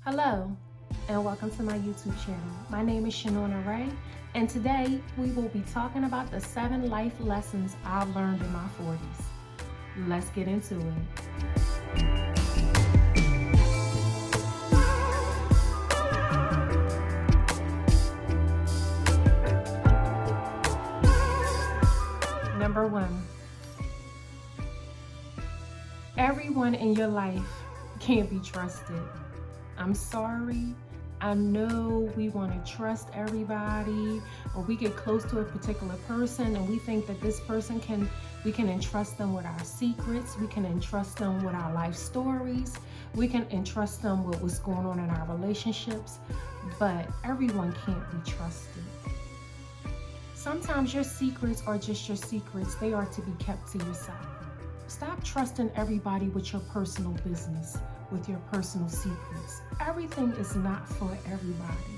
Hello, and welcome to my YouTube channel. My name is Shanona Ray, and today we will be talking about the 7 life lessons I've learned in my 40s. Let's get into it. Number 1, everyone in your life can't be trusted. I'm sorry. I know we want to trust everybody, or we get close to a particular person and we think that this person we can entrust them with our secrets, we can entrust them with our life stories, we can entrust them with what's going on in our relationships, but everyone can't be trusted. Sometimes your secrets are just your secrets. They are to be kept to yourself. Stop trusting everybody with your personal business, with your personal secrets. Everything is not for everybody.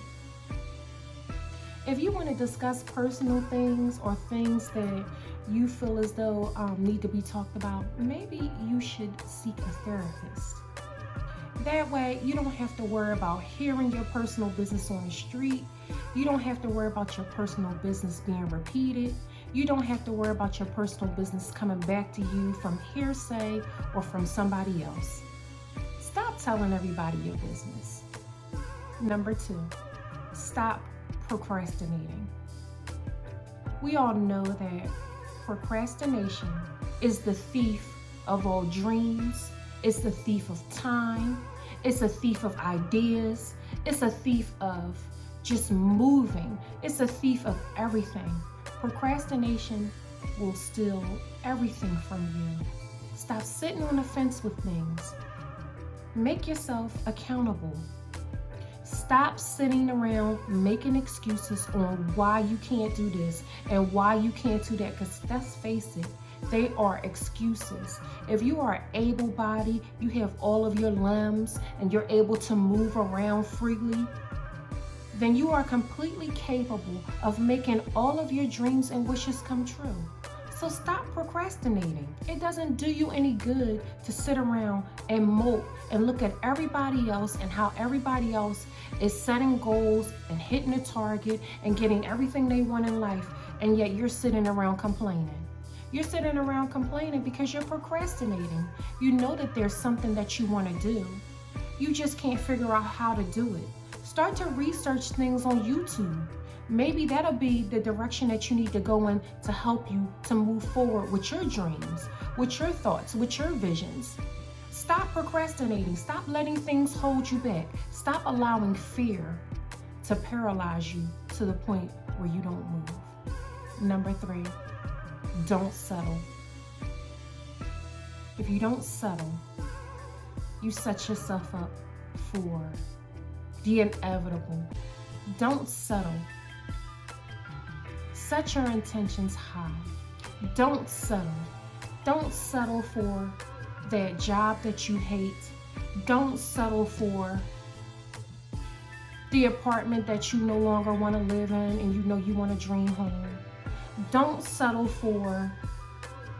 If you want to discuss personal things or things that you feel as though need to be talked about, maybe you should seek a therapist. That way, you don't have to worry about hearing your personal business on the street. You don't have to worry about your personal business being repeated. You don't have to worry about your personal business coming back to you from hearsay or from somebody else. Stop telling everybody your business. Number 2, stop procrastinating. We all know that procrastination is the thief of all dreams. It's the thief of time. It's a thief of ideas. It's a thief of just moving. It's a thief of everything. Procrastination will steal everything from you. Stop sitting on the fence with things. Make yourself accountable. Stop sitting around making excuses on why you can't do this and why you can't do that, because let's face it, they are excuses. If you are able-bodied, you have all of your limbs and you're able to move around freely, then you are completely capable of making all of your dreams and wishes come true. So stop procrastinating. It doesn't do you any good to sit around and mope and look at everybody else and how everybody else is setting goals and hitting a target and getting everything they want in life, and yet you're sitting around complaining. You're sitting around complaining because you're procrastinating. You know that there's something that you want to do. You just can't figure out how to do it. Start to research things on YouTube. Maybe that'll be the direction that you need to go in to help you to move forward with your dreams, with your thoughts, with your visions. Stop procrastinating. Stop letting things hold you back. Stop allowing fear to paralyze you to the point where you don't move. Number 3, don't settle. If you don't settle, you set yourself up for the inevitable. Don't settle. Set your intentions high. Don't settle. Don't settle for that job that you hate. Don't settle for the apartment that you no longer want to live in and you know you want a dream home. Don't settle for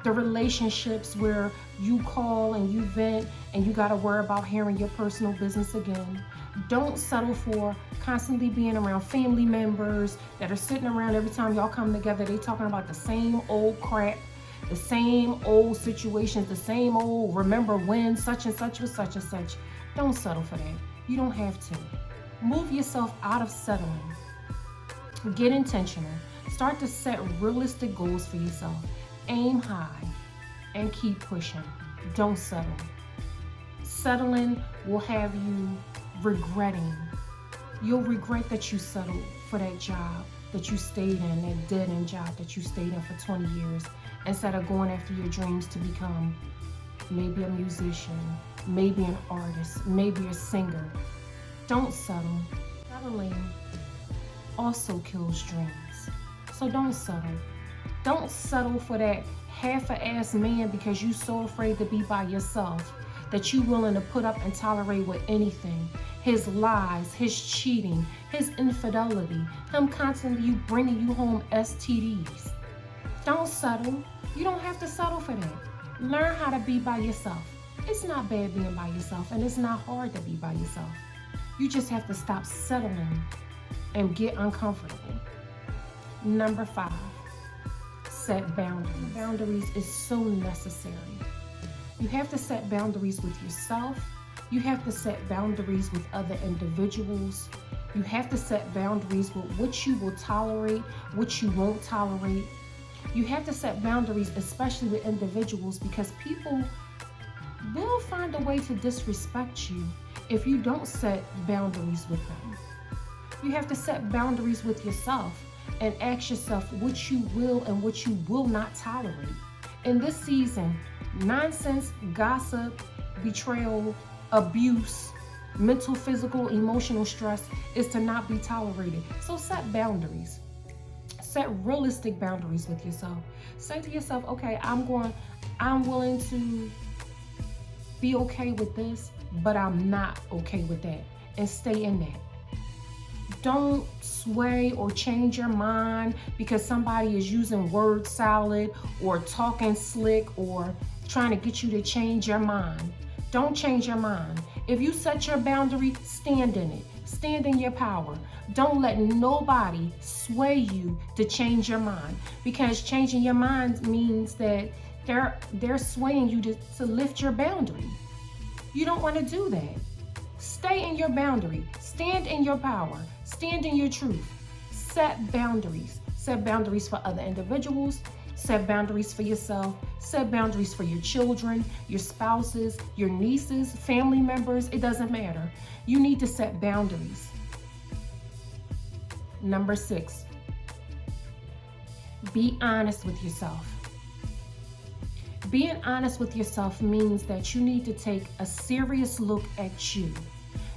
the relationships where you call and you vent and you got to worry about hearing your personal business again. Don't settle for constantly being around family members that are sitting around every time y'all come together. They talking about the same old crap, the same old situations, the same old remember when such and such was such and such. Don't settle for that. You don't have to. Move yourself out of settling. Get intentional. Start to set realistic goals for yourself. Aim high and keep pushing. Don't settle. Settling will have you regretting. You'll regret that you settled for that job that you stayed in, that dead-end job that you stayed in for 20 years, instead of going after your dreams to become maybe a musician, maybe an artist, maybe a singer. Don't settle. Settling also kills dreams. So don't settle. Don't settle for that half-ass man because you're so afraid to be by yourself that you're willing to put up and tolerate with anything. His lies, his cheating, his infidelity, him constantly bringing you home STDs. Don't settle. You don't have to settle for that. Learn how to be by yourself. It's not bad being by yourself, and it's not hard to be by yourself. You just have to stop settling and get uncomfortable. Number 5, set boundaries. Boundaries is so necessary. You have to set boundaries with yourself. You have to set boundaries with other individuals. You have to set boundaries with what you will tolerate, what you won't tolerate. You have to set boundaries, especially with individuals, because people will find a way to disrespect you if you don't set boundaries with them. You have to set boundaries with yourself and ask yourself what you will and what you will not tolerate. In this season, nonsense, gossip, betrayal, abuse, mental, physical, emotional stress is to not be tolerated. So set boundaries. Set realistic boundaries with yourself. Say to yourself, okay, I'm willing to be okay with this, but I'm not okay with that. And stay in that. Don't sway or change your mind because somebody is using word salad or talking slick or trying to get you to change your mind. Don't change your mind. If you set your boundary, stand in it. Stand in your power. Don't let nobody sway you to change your mind, because changing your mind means that they're swaying you to lift your boundary. You don't want to do that. Stay in your boundary. Stand in your power. Stand in your truth. Set boundaries. Set boundaries for other individuals. Set boundaries for yourself. Set boundaries for your children, your spouses, your nieces, family members. It doesn't matter. You need to set boundaries. Number 6, be honest with yourself. Being honest with yourself means that you need to take a serious look at you.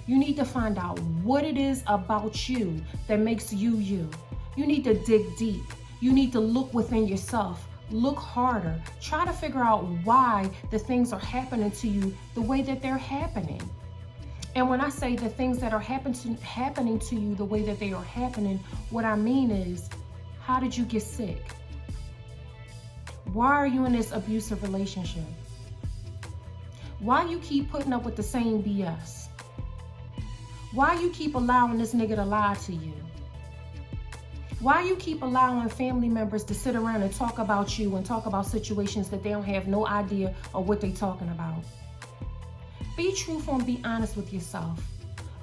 You need to find out what it is about you that makes you you. You need to dig deep. You need to look within yourself. Look harder. Try to figure out why the things are happening to you the way that they're happening. And when I say the things that are happening to you the way that they are happening, what I mean is, how did you get sick? Why are you in this abusive relationship? Why you keep putting up with the same BS? Why you keep allowing this nigga to lie to you? Why you keep allowing family members to sit around and talk about you and talk about situations that they don't have no idea of what they're talking about? Be truthful and be honest with yourself.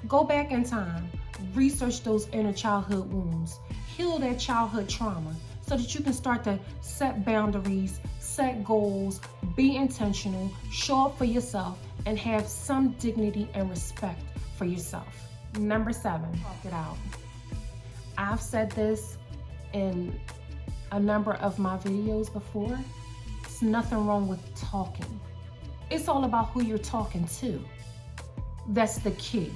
Go back in time. Research those inner childhood wounds. Heal that childhood trauma so that you can start to set boundaries, set goals, be intentional, show up for yourself, and have some dignity and respect for yourself. Number 7, talk it out. I've said this in a number of my videos before. There's nothing wrong with talking. It's all about who you're talking to. That's the key.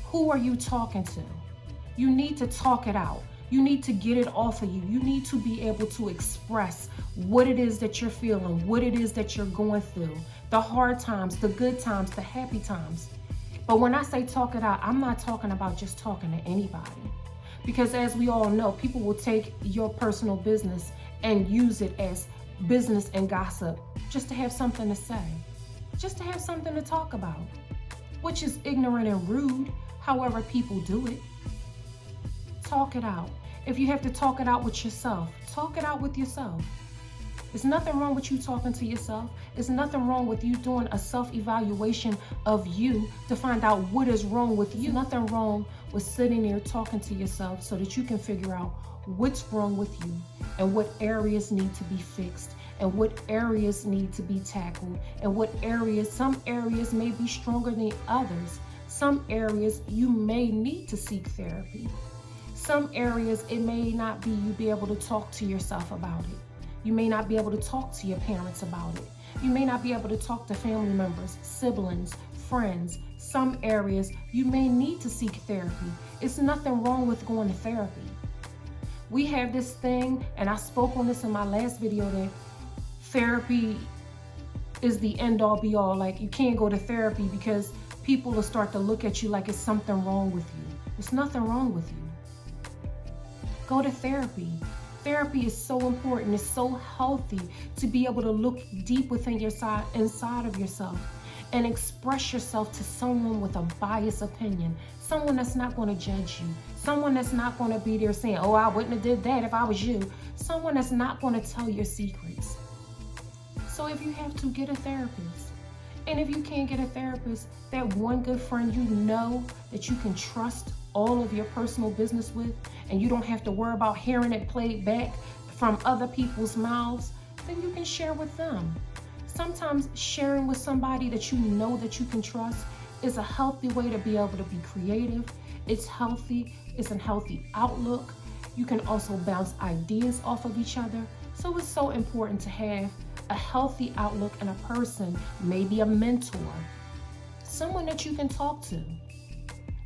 Who are you talking to? You need to talk it out. You need to get it off of you. You need to be able to express what it is that you're feeling, what it is that you're going through, the hard times, the good times, the happy times. But when I say talk it out, I'm not talking about just talking to anybody. Because as we all know, people will take your personal business and use it as business and gossip just to have something to say, just to have something to talk about, which is ignorant and rude, however people do it. Talk it out. If you have to talk it out with yourself, talk it out with yourself. There's nothing wrong with you talking to yourself. There's nothing wrong with you doing a self-evaluation of you to find out what is wrong with you. There's nothing wrong with sitting there talking to yourself so that you can figure out what's wrong with you and what areas need to be fixed and what areas need to be tackled and what areas, some areas may be stronger than others. Some areas you may need to seek therapy. Some areas it may not be you be able to talk to yourself about it. You may not be able to talk to your parents about it. You may not be able to talk to family members, siblings, friends. Some areas you may need to seek therapy. It's nothing wrong with going to therapy. We have this thing, and I spoke on this in my last video, that therapy is the end all be all. Like, you can't go to therapy because people will start to look at you like it's something wrong with you. There's nothing wrong with you. Go to therapy. Therapy is so important. It's so healthy to be able to look deep within your inside of yourself and express yourself to someone with a biased opinion, someone that's not going to judge you, someone that's not going to be there saying, oh, I wouldn't have did that if I was you, someone that's not going to tell your secrets. So if you have to, get a therapist. And if you can't get a therapist, that one good friend you know that you can trust all of your personal business with, and you don't have to worry about hearing it played back from other people's mouths, then you can share with them. Sometimes sharing with somebody that you know that you can trust is a healthy way to be able to be creative. It's healthy. It's a healthy outlook. You can also bounce ideas off of each other. So it's so important to have a healthy outlook and a person, maybe a mentor, someone that you can talk to.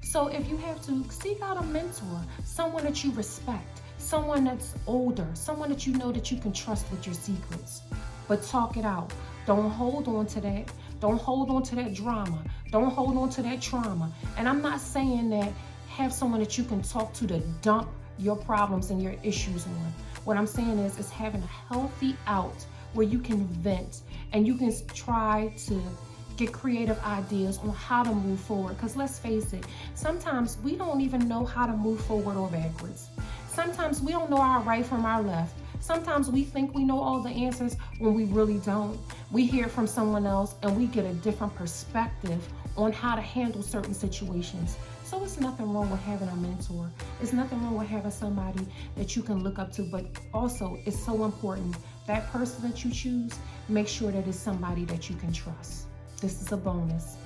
So if you have to, seek out a mentor, someone that you respect, someone that's older, someone that you know that you can trust with your secrets. But talk it out. Don't hold on to that. Don't hold on to that drama. Don't hold on to that trauma. And I'm not saying that have someone that you can talk to dump your problems and your issues on. What I'm saying is having a healthy out where you can vent and you can try to get creative ideas on how to move forward. Because let's face it, sometimes we don't even know how to move forward or backwards. Sometimes we don't know our right from our left. Sometimes we think we know all the answers when we really don't. We hear it from someone else and we get a different perspective on how to handle certain situations. So it's nothing wrong with having a mentor. It's nothing wrong with having somebody that you can look up to, but also it's so important that person that you choose, make sure that it's somebody that you can trust. This is a bonus.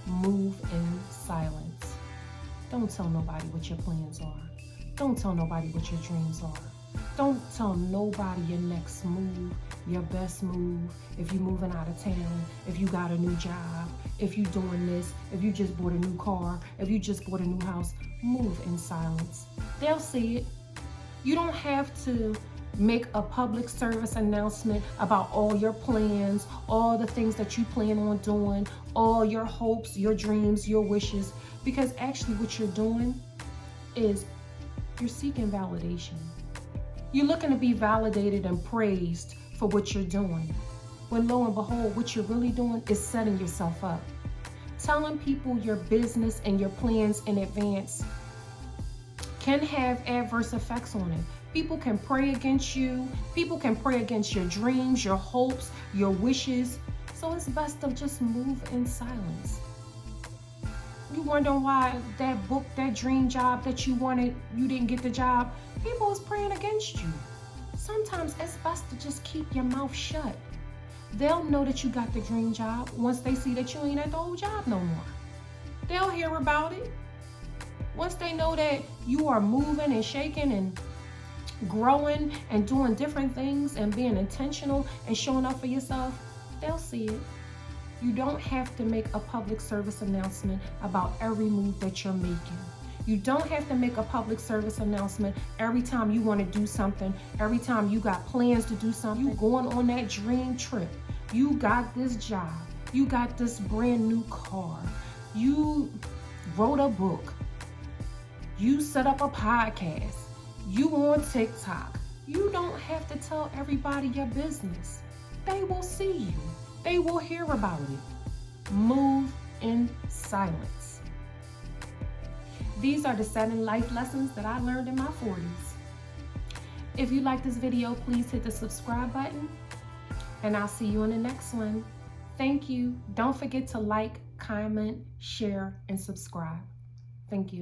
Move in silence. Don't tell nobody what your plans are. Don't tell nobody what your dreams are. Don't tell nobody your next move, your best move, if you're moving out of town, if you got a new job, if you're doing this, if you just bought a new car, if you just bought a new house. Move in silence. They'll see it. You don't have to make a public service announcement about all your plans, all the things that you plan on doing, all your hopes, your dreams, your wishes, because actually what you're doing is you're seeking validation. You're looking to be validated and praised for what you're doing. When lo and behold, what you're really doing is setting yourself up. Telling people your business and your plans in advance can have adverse effects on it. People can pray against you. People can pray against your dreams, your hopes, your wishes. So it's best to just move in silence. You wondering why that book, that dream job that you wanted, you didn't get the job? People is praying against you. Sometimes it's best to just keep your mouth shut. They'll know that you got the dream job once they see that you ain't at the old job no more. They'll hear about it. Once they know that you are moving and shaking and growing and doing different things and being intentional and showing up for yourself, they'll see it. You don't have to make a public service announcement about every move that you're making. You don't have to make a public service announcement every time you want to do something, every time you got plans to do something. You going on that dream trip. You got this job. You got this brand new car. You wrote a book. You set up a podcast. You on TikTok. You don't have to tell everybody your business. They will see you. They will hear about it. Move in silence. These are the 7 life lessons that I learned in my 40s. If you like this video, please hit the subscribe button, and I'll see you in the next one. Thank you. Don't forget to like, comment, share, and subscribe. Thank you.